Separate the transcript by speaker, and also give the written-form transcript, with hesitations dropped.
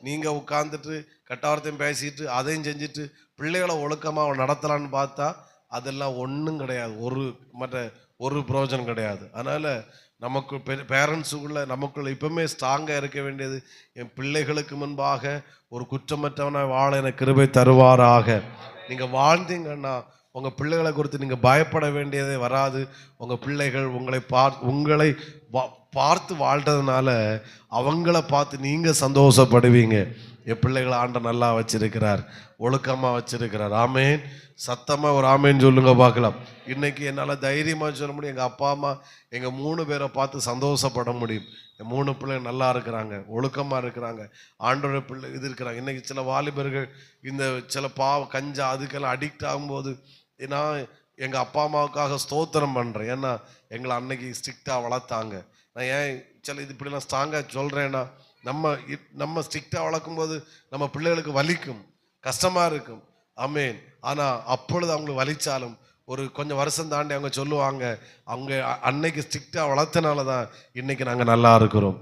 Speaker 1: நீங்கள் உட்காந்துட்டு கட்டாரத்தையும் பேசிட்டு அதையும் செஞ்சுட்டு பிள்ளைகளை ஒழுக்கமாக நடத்தலான்னு பார்த்தா அதெல்லாம் ஒன்றும் கிடையாது, ஒரு பிரயோஜனம் கிடையாது. அதனால் நமக்கு பேரண்ட்ஸுக்குள்ள நமக்குள்ள இப்பவுமே ஸ்ட்ராங்காக இருக்க வேண்டியது, என் பிள்ளைகளுக்கு முன்பாக ஒரு குற்றமற்றவனை வாழ எனக்கு கிருபை தருவாராக. நீங்கள் வாழ்ந்தீங்கன்னா உங்கள் பிள்ளைகளை குறித்து நீங்கள் பயப்பட வேண்டியதே வராது. உங்கள் பிள்ளைகள் உங்களை பார்த்து வாழ்றதுனால அவங்கள பார்த்து நீங்கள் சந்தோஷப்படுவீங்க. என் பிள்ளைகளை ஆண்டவர் நல்லா வச்சிருக்கிறார், ஒழுக்கமாக வச்சிருக்கிறார். ஆமேன். சத்தமாக ஒரு ஆமேன்னு சொல்லுங்க பார்க்கலாம். இன்னைக்கு என்னால் தைரியமாக சொல்ல முடியும், எங்கள் அப்பா அம்மா எங்கள் 3 பேரை பார்த்து சந்தோஷப்பட முடியும். என் 3 பிள்ளைங்க நல்லா இருக்கிறாங்க, ஒழுக்கமாக இருக்கிறாங்க, ஆண்டோட பிள்ளை இது இருக்கிறாங்க. இன்னைக்கு சில வாலிபர்கள் இந்த சில கஞ்சா அதுக்கெல்லாம் அடிக்ட் ஆகும்போது நான் எங்கள் அப்பா அம்மாவுக்காக ஸ்தோத்திரம் பண்ணுறேன். ஏன்னா எங்களை அன்னைக்கு ஸ்ட்ரிக்டாக வளர்த்தாங்க. நான் ஏன் சில இது இப்படிலாம் ஸ்ட்ராங்காக சொல்கிறேன்னா, நம்ம ஸ்ட்ரிக்டாக வளர்க்கும்போது நம்ம பிள்ளைகளுக்கு வலிக்கும், கஷ்டமாக இருக்கும். ஆமேன். ஆனால் அப்பொழுது அவங்களுக்கு வலிச்சாலும் ஒரு கொஞ்சம் வருஷம் தாண்டி அவங்க சொல்லுவாங்க, அவங்க அன்னைக்கு ஸ்ட்ரிக்டாக வளர்த்தனால தான் இன்னைக்கு நாங்கள் நல்லா இருக்கிறோம்.